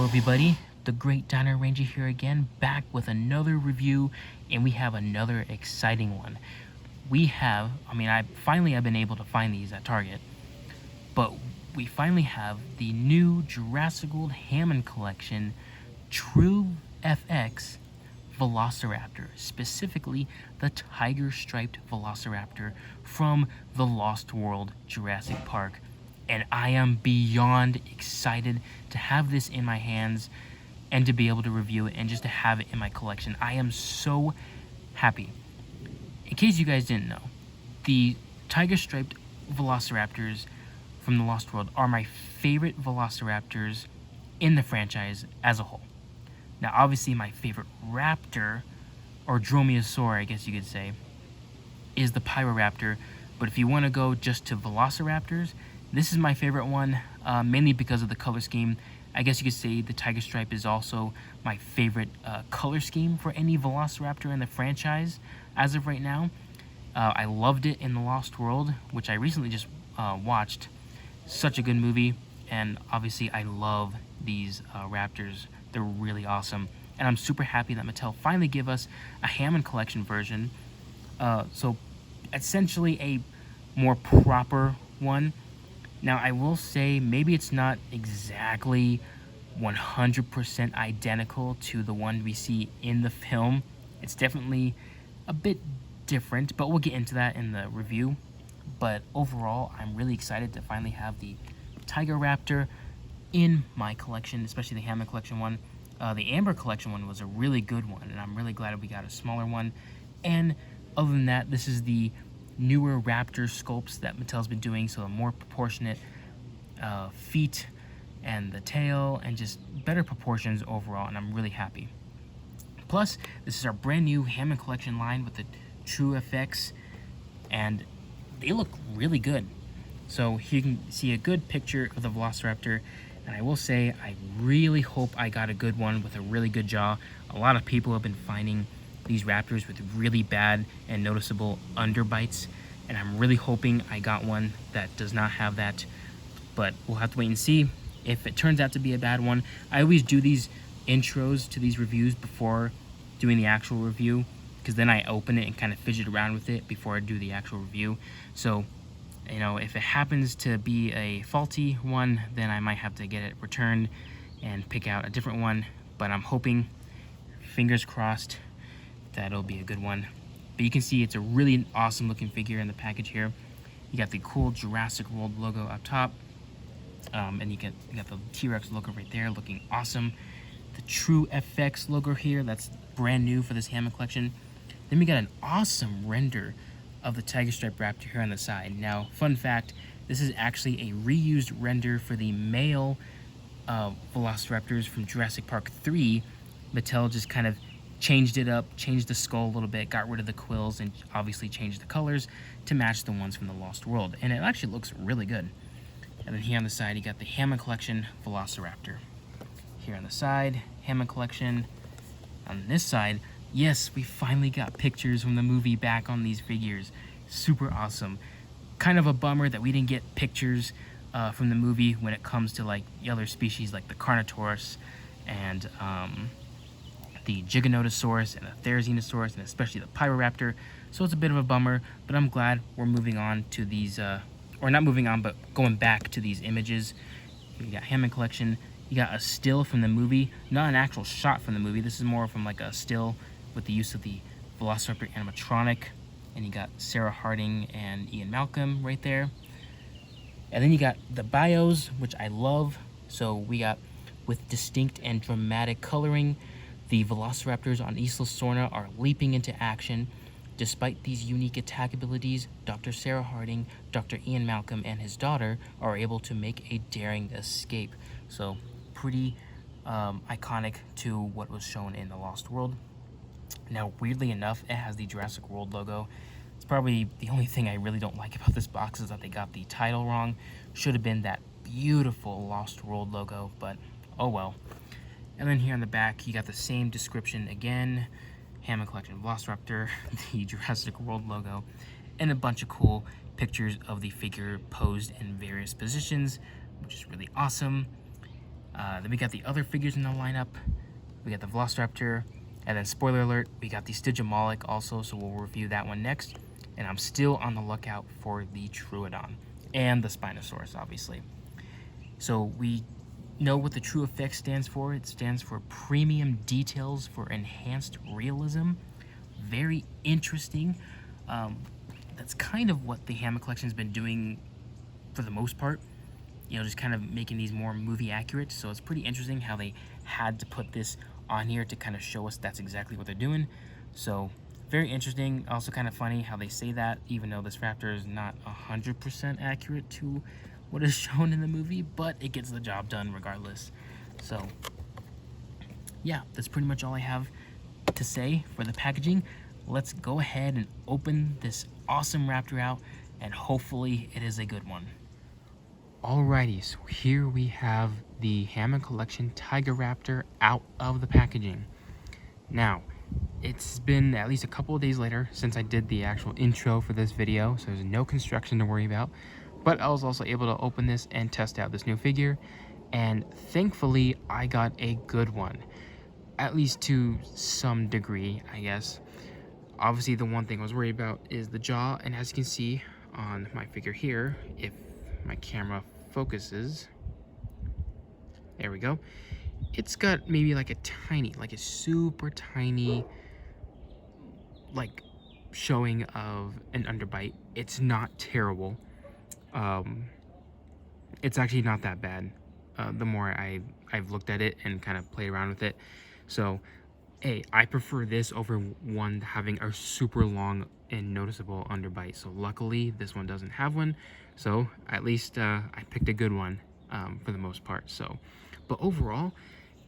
everybody, the Great Dino Ranger here again, back with another review, and we have another exciting one. I've been able to find these at Target, but we finally have the new Jurassic World Hammond Collection True FX Velociraptor, specifically the tiger-striped Velociraptor from the Lost World Jurassic Park. And I am beyond excited to have this in my hands and to be able to review it and just to have it in my collection. I am so happy. In case you guys didn't know, the tiger-striped Velociraptors from the Lost World are my favorite Velociraptors in the franchise as a whole. Now, obviously, my favorite raptor, or dromaeosaur, I guess you could say, is the Pyroraptor. But if you want to go just to Velociraptors, this is my favorite one, mainly because of the color scheme. I guess you could say the tiger stripe is also my favorite color scheme for any Velociraptor in the franchise as of right now. I loved it in The Lost World, which I recently just watched. Such a good movie, and obviously I love these raptors. They're really awesome, and I'm super happy that Mattel finally gave us a Hammond Collection version. So essentially a more proper one. Now, I will say maybe it's not exactly 100% identical to the one we see in the film. It's definitely a bit different, but we'll get into that in the review. But overall, I'm really excited to finally have the Tiger Raptor in my collection, especially the Hammond Collection one. The Amber Collection one was a really good one, and I'm really glad we got a smaller one. And other than that, this is the newer raptor sculpts that Mattel's been doing, so a more proportionate feet and the tail and just better proportions overall, and I'm really happy. Plus, this is our brand new Hammond Collection line with the True FX, and they look really good. So here you can see a good picture of the Velociraptor, and I will say I really hope I got a good one with a really good jaw. A lot of people have been finding these raptors with really bad and noticeable underbites, and I'm really hoping I got one that does not have that, but we'll have to wait and see. If it turns out to be a bad one, I always do these intros to these reviews before doing the actual review, because then I open it and kind of fidget around with it before I do the actual review. So, you know, if it happens to be a faulty one, then I might have to get it returned and pick out a different one, but I'm hoping, fingers crossed, that'll be a good one. But you can see it's a really awesome looking figure in the package here. You got the cool Jurassic World logo up top, and you got the T-Rex logo right there, looking awesome. The True FX logo here, that's brand new for this Hammond Collection. Then we got an awesome render of the tiger stripe raptor here on the side. Now, fun fact, this is actually a reused render for the male Velociraptors from Jurassic Park 3. Mattel just kind of changed it up, changed the skull a little bit, got rid of the quills, and obviously changed the colors to match the ones from the Lost World. And it actually looks really good. And then here on the side, you got the Hammond Collection Velociraptor. Here on the side, Hammond Collection. On this side, yes, we finally got pictures from the movie back on these figures. Super awesome. Kind of a bummer that we didn't get pictures from the movie when it comes to like the other species like the Carnotaurus and the Giganotosaurus and the Therizinosaurus, and especially the Pyroraptor. So it's a bit of a bummer, but I'm glad we're moving on to these, or not moving on, but going back to these images. You got Hammond Collection. You got a still from the movie, not an actual shot from the movie. This is more from like a still with the use of the Velociraptor animatronic. And you got Sarah Harding and Ian Malcolm right there. And then you got the bios, which I love. So we got, with distinct and dramatic coloring, the Velociraptors on Isla Sorna are leaping into action. Despite these unique attack abilities, Dr. Sarah Harding, Dr. Ian Malcolm, and his daughter are able to make a daring escape. So pretty iconic to what was shown in The Lost World. Now, weirdly enough, it has the Jurassic World logo. It's probably the only thing I really don't like about this box is that they got the title wrong. Should have been that beautiful Lost World logo, but oh well. And then here on the back, you got the same description again. Hammond Collection Velociraptor, the Jurassic World logo, and a bunch of cool pictures of the figure posed in various positions, which is really awesome. Then we got the other figures in the lineup. We got the Velociraptor, and then spoiler alert, we got the Stygimoloch also, so we'll review that one next. And I'm still on the lookout for the Troodon and the Spinosaurus, obviously. So we know what the True Effect stands for. It stands for Premium Details for Enhanced Realism. Very interesting. That's kind of what the Hammond collection's been doing for the most part. You know, just kind of making these more movie accurate. So it's pretty interesting how they had to put this on here to kind of show us that's exactly what they're doing. So very interesting. Also kind of funny how they say that, even though this raptor is not 100% accurate to what is shown in the movie, but it gets the job done regardless. So yeah, that's pretty much all I have to say for the packaging. Let's go ahead and open this awesome raptor out, and hopefully it is a good one. Alrighty, so here we have the Hammond Collection Tiger Raptor out of the packaging. Now, it's been at least a couple of days later since I did the actual intro for this video, so there's no construction to worry about. But I was also able to open this and test out this new figure, and thankfully I got a good one. At least to some degree, I guess. Obviously the one thing I was worried about is the jaw, and as you can see on my figure here, if my camera focuses, there we go, it's got maybe like a tiny, like a super tiny like showing of an underbite. It's not terrible. It's actually not that bad, the more I've looked at it and kind of played around with it. So hey, I prefer this over one having a super long and noticeable underbite. So luckily this one doesn't have one, so at least I picked a good one for the most part. So, but overall,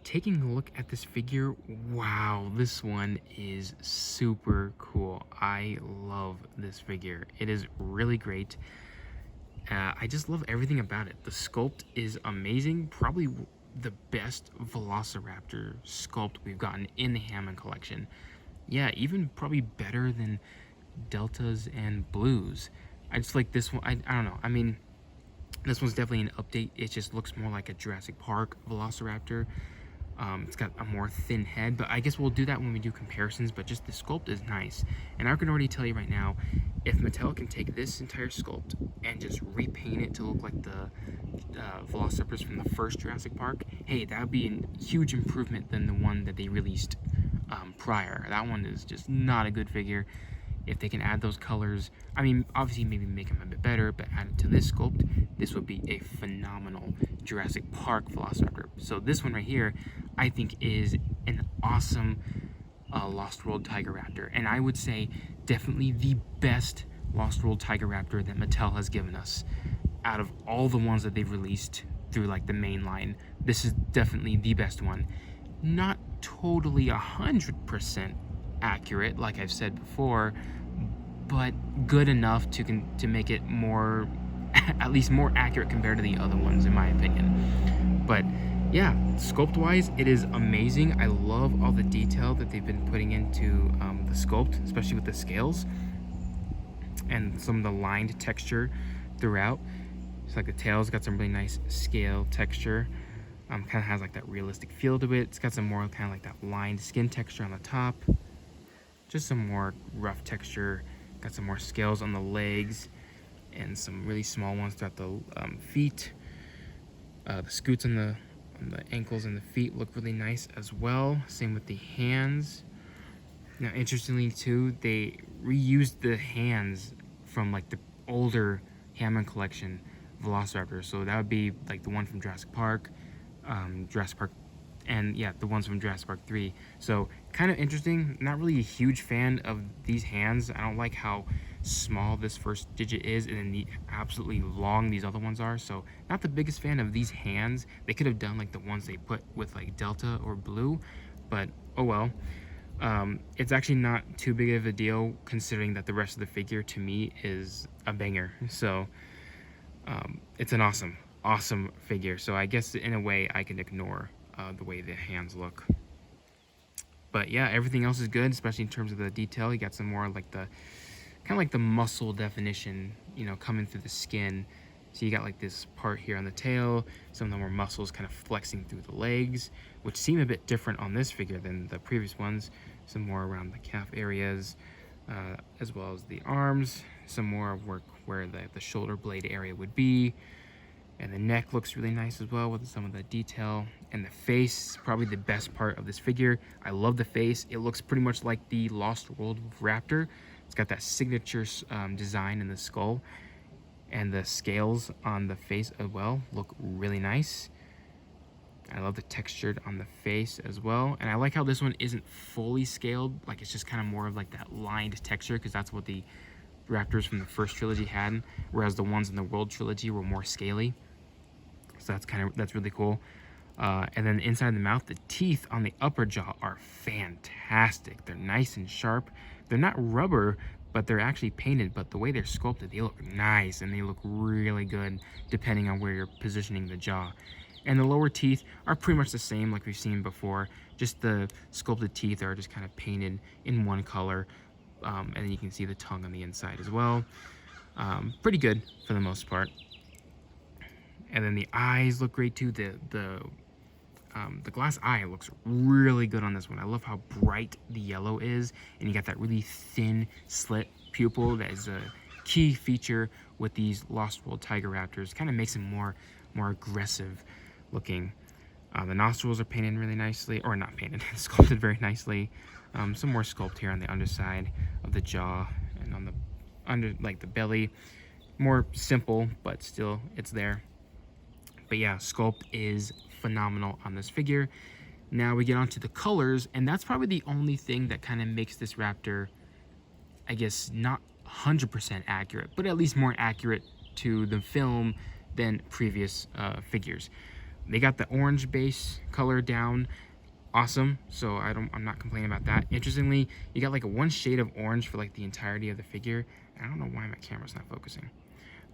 taking a look at this figure, wow, this one is super cool. I love this figure. It is really great. I just love everything about it. The sculpt is amazing, probably the best Velociraptor sculpt we've gotten in the Hammond collection. Yeah, even probably better than Deltas and Blues. I just like this one. I don't know. I mean, this one's definitely an update. It just looks more like a Jurassic Park Velociraptor. It's got a more thin head, but I guess we'll do that when we do comparisons, but just the sculpt is nice. And I can already tell you right now, if Mattel can take this entire sculpt and just repaint it to look like the Velociraptors from the first Jurassic Park, hey, that would be a huge improvement than the one that they released prior. That one is just not a good figure. If they can add those colors, I mean, obviously maybe make them a bit better, but add it to this sculpt, this would be a phenomenal Jurassic Park Velociraptor. So this one right here, I think is an awesome Lost World Tiger Raptor. And I would say definitely the best Lost World Tiger Raptor that Mattel has given us. Out of all the ones that they've released through like the main line, this is definitely the best one. Not totally 100% accurate, like I've said before, but good enough to make it more, at least more accurate compared to the other ones, in my opinion. But yeah, sculpt wise, it is amazing. I love all the detail that they've been putting into the sculpt, especially with the scales and some of the lined texture throughout. It's like the tail's got some really nice scale texture. Kind of has like that realistic feel to it. It's got some more kind of like that lined skin texture on the top. Just some more rough texture. Got some more scales on the legs and some really small ones throughout the feet. The scoots on the ankles and the feet look really nice as well. Same with the hands. Now, interestingly too, they reused the hands from like the older Hammond collection Velociraptor. So that would be like the one from Jurassic Park, and yeah, the ones from Jurassic Park 3. So kind of interesting. Not really a huge fan of these hands. I don't like how small this first digit is and then the absolutely long these other ones are. So not the biggest fan of these hands. They could have done like the ones they put with like Delta or Blue, but oh well. It's actually not too big of a deal considering that the rest of the figure to me is a banger. So it's an awesome figure. So I guess in a way I can ignore the way the hands look. But yeah, everything else is good, especially in terms of the detail. You got some more like the kind of like the muscle definition, you know, coming through the skin. So you got like this part here on the tail, some of the more muscles kind of flexing through the legs, which seem a bit different on this figure than the previous ones. Some more around the calf areas, as well as the arms, some more work where the shoulder blade area would be. And the neck looks really nice as well with some of the detail. And the face is probably the best part of this figure. I love the face. It looks pretty much like the Lost World Raptor. It's got that signature design in the skull. And the scales on the face as well look really nice. I love the textured on the face as well. And I like how this one isn't fully scaled. Like, it's just kind of more of like that lined texture, because that's what the Raptors from the first trilogy had, whereas the ones in the World trilogy were more scaly. So that's really cool. And then inside the mouth, the teeth on the upper jaw are fantastic. They're nice and sharp. They're not rubber, but they're actually painted. But the way they're sculpted, they look nice, and they look really good depending on where you're positioning the jaw. And the lower teeth are pretty much the same like we've seen before. Just the sculpted teeth are just kind of painted in one color. And then you can see the tongue on the inside as well. Pretty good for the most part. And then the eyes look great too. The glass eye looks really good on this one. I love how bright the yellow is, and you got that really thin slit pupil that is a key feature with these Lost World Tiger Raptors. Kind of makes them more aggressive looking. The nostrils are painted really nicely, or not painted, sculpted very nicely. Some more sculpt here on the underside of the jaw and on the like the belly. More simple, but still it's there. But yeah, sculpt is phenomenal on this figure. Now we get onto the colors, and that's probably the only thing that kind of makes this Raptor, I guess, not 100% accurate, but at least more accurate to the film than previous figures. They got the orange base color down, awesome. So I'm not complaining about that. Interestingly, you got like a one shade of orange for like the entirety of the figure. I don't know why my camera's not focusing,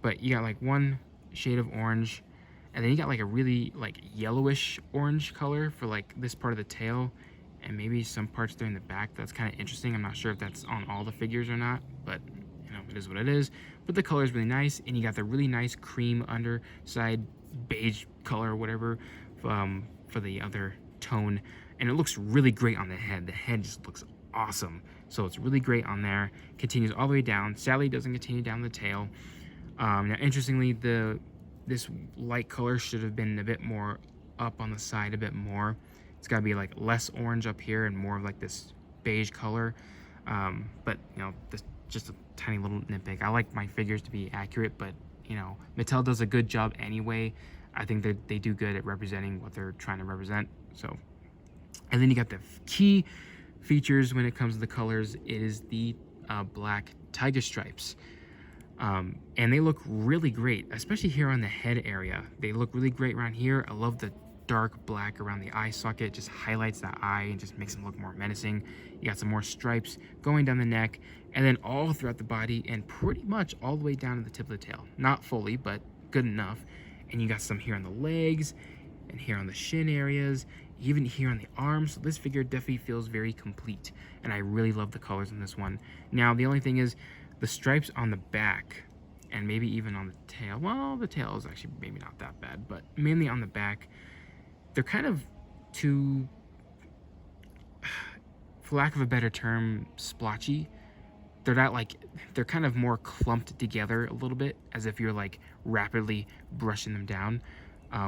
but you got like one shade of orange. And then you got like a really like yellowish orange color for like this part of the tail, and maybe some parts during the back. That's kind of interesting. I'm not sure if that's on all the figures or not, but you know, it is what it is. But the color is really nice, and you got the really nice cream underside beige color or whatever for the other tone. And it looks really great on the head. The head just looks awesome. So it's really great on there. Continues all the way down. Sadly, doesn't continue down the tail. Now, interestingly, this light color should have been a bit more up on the side, a bit more. It's got to be like less orange up here and more of like this beige color. But you know, this just a tiny little nitpick. I like my figures to be accurate, but you know, Mattel does a good job anyway. I think that they do good at representing what they're trying to represent. So, and then you got the key features when it comes to the colors. It is the black tiger stripes. And they look really great, especially here on the head area. They look really great around here. I love the dark black around the eye socket. It just highlights that eye and just makes them look more menacing. You got some more stripes going down the neck, and then all throughout the body, and pretty much all the way down to the tip of the tail. Not fully, but good enough. And you got some here on the legs, and here on the shin areas, even here on the arms. So this figure definitely feels very complete, and I really love the colors in this one. Now, the only thing is, the stripes on the back, and maybe even on the tail. Well, the tail is actually maybe not that bad, but mainly on the back, they're kind of too, for lack of a better term, splotchy. They're not like, they're kind of more clumped together a little bit, as if you're like rapidly brushing them down.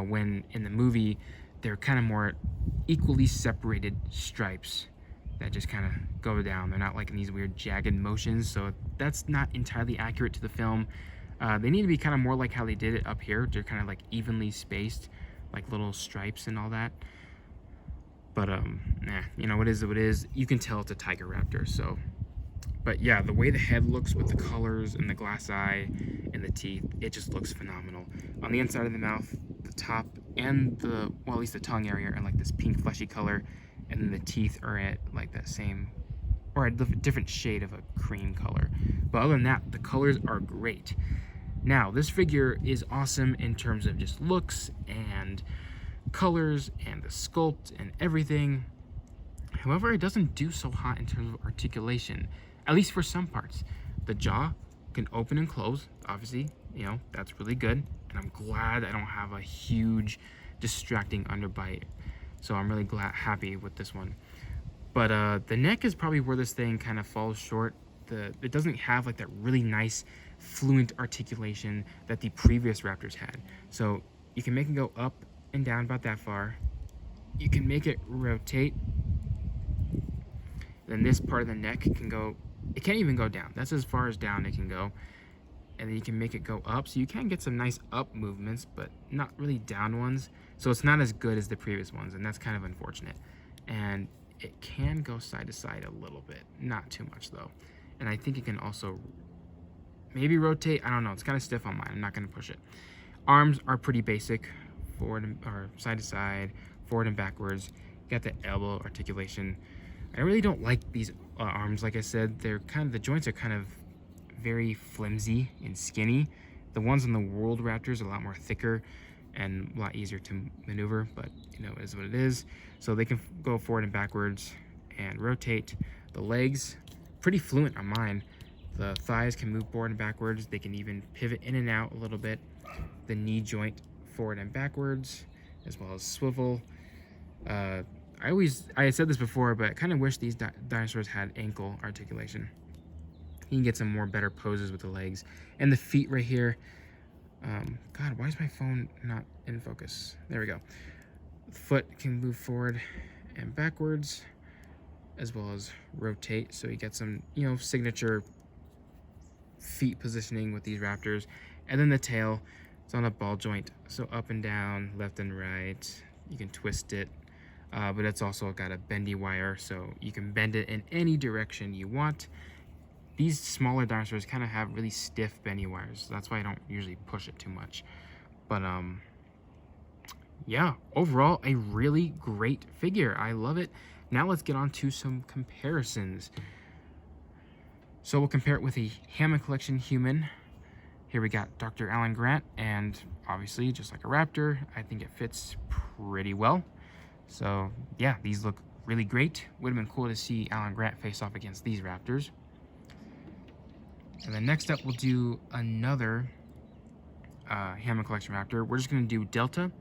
When in the movie, they're kind of more equally separated stripes that just kind of go down. They're not like in these weird jagged motions, so that's not entirely accurate to the film. They need to be kind of more like how they did it up here. They're kind of like evenly spaced, like little stripes and all that. But you know, it is what it is. You can tell it's a Tiger Raptor. So, but yeah, the way the head looks with the colors and the glass eye and the teeth, it just looks phenomenal. On the inside of the mouth, the top and the, well, at least the tongue area are like this pink fleshy color. And then the teeth are at like that same, or a different shade of a cream color. But other than that, the colors are great. Now, this figure is awesome in terms of just looks and colors and the sculpt and everything. However, it doesn't do so hot in terms of articulation, at least for some parts. The jaw can open and close, obviously, you know, that's really good. and I'm glad I don't have a huge distracting underbite. So I'm really happy with this one. But the neck is probably where this thing kind of falls short. It doesn't have like that really nice fluent articulation that the previous Raptors had. So you can make it go up and down about that far. You can make it rotate. Then this part of the neck can go, it can't even go down. That's as far as down it can go. And then you can make it go up. So you can get some nice up movements, but not really down ones. So it's not as good as the previous ones, and that's kind of unfortunate. And it can go side to side a little bit, not too much though. And I think it can also maybe rotate. I don't know. It's kind of stiff on mine. I'm not going to push it. Arms are pretty basic, forward or side to side, forward and backwards. You got the elbow articulation. I really don't like these arms. Like I said, the joints are kind of very flimsy and skinny. The ones on the World Raptors are a lot more thicker and a lot easier to maneuver, but you know, it is what it is. So they can go forward and backwards and rotate. The legs, pretty fluent on mine. The thighs can move forward and backwards. They can even pivot in and out a little bit. The knee joint forward and backwards, as well as swivel. I had said this before, but I kind of wish these dinosaurs had ankle articulation. You can get some more better poses with the legs. And the feet right here. God, why is my phone not in focus? There we go. The foot can move forward and backwards, as well as rotate. So you get some, you know, signature feet positioning with these raptors. And then the tail, it's on a ball joint. So up and down, left and right. You can twist it. But it's also got a bendy wire, so you can bend it in any direction you want. These smaller dinosaurs kind of have really stiff bendy wires, so that's why I don't usually push it too much. But yeah, overall a really great figure. I love it. Now let's get on to some comparisons. So we'll compare it with a Hammond Collection human. Here we got Dr. Alan Grant, and obviously just like a raptor, I think it fits pretty well. So yeah, these look really great. Would have been cool to see Alan Grant face off against these raptors. And then next up, we'll do another Hammond Collection raptor. We're just going to do Delta.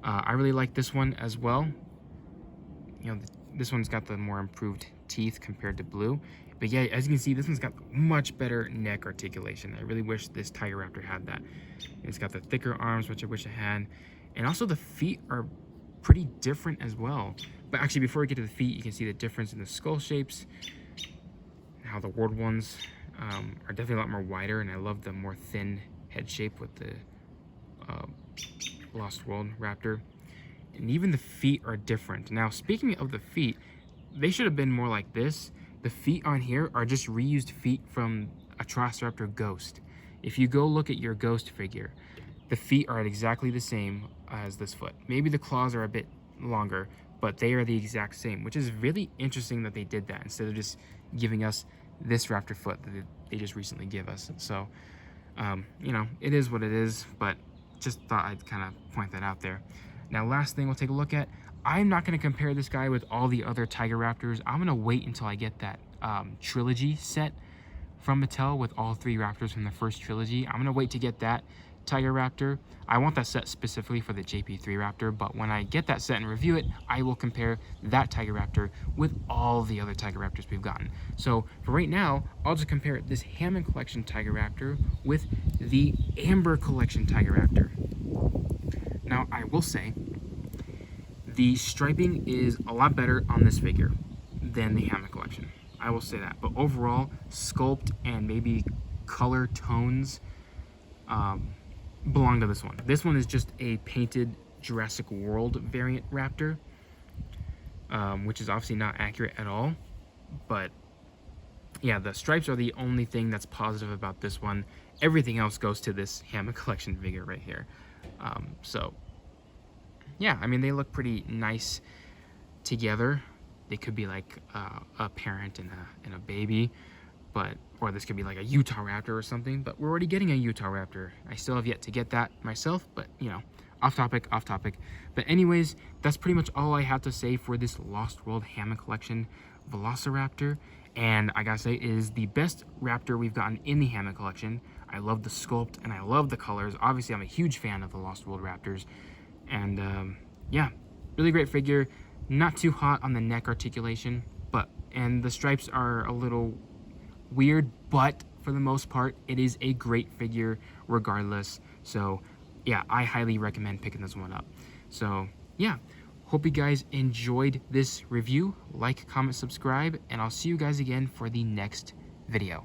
I really like this one as well. You know, this one's got the more improved teeth compared to Blue. But yeah, as you can see, this one's got much better neck articulation. I really wish this Tiger Raptor had that. It's got the thicker arms, which I wish it had. And also the feet are pretty different as well. But actually, before we get to the feet, you can see the difference in the skull shapes. How the World ones are definitely a lot more wider, and I love the more thin head shape with the Lost World Raptor. And even the feet are different. Now, speaking of the feet, they should have been more like this. The feet on here are just reused feet from a Velociraptor Ghost. If you go look at your Ghost figure, the feet are exactly the same as this foot. Maybe the claws are a bit longer, but they are the exact same, which is really interesting that they did that instead of just giving us this raptor foot that they just recently gave us. So, you know, it is what it is, but just thought I'd kind of point that out there. Now, last thing we'll take a look at, I'm not going to compare this guy with all the other Tiger Raptors. I'm going to wait until I get that trilogy set from Mattel with all three Raptors from the first trilogy. I'm going to wait to get that Tiger Raptor. I want that set specifically for the JP3 Raptor, but when I get that set and review it, I will compare that Tiger Raptor with all the other Tiger Raptors we've gotten. So for right now, I'll just compare this Hammond Collection Tiger Raptor with the Amber Collection Tiger Raptor. Now, I will say, the striping is a lot better on this figure than the Hammond Collection. I will say that. But overall, sculpt and maybe color tones belong to this one. This one is just a painted Jurassic World variant Raptor, which is obviously not accurate at all. But yeah, the stripes are the only thing that's positive about this one. Everything else goes to this Hammond Collection figure right here. So yeah, I mean, they look pretty nice together. They could be like a parent and a baby, or this could be like a Utah Raptor or something, but we're already getting a Utah Raptor. I still have yet to get that myself, but you know, off topic. But anyways, that's pretty much all I have to say for this Lost World Hammond Collection. Velociraptor, and I gotta say, it is the best raptor we've gotten in the Hammond collection. I love the sculpt and I love the colors. Obviously, I'm a huge fan of the Lost World Raptors, and yeah, really great figure. Not too hot on the neck articulation, and the stripes are a little weird, but for the most part, it is a great figure regardless. So yeah, I highly recommend picking this one up. So yeah, hope you guys enjoyed this review. Like, comment, subscribe, and I'll see you guys again for the next video.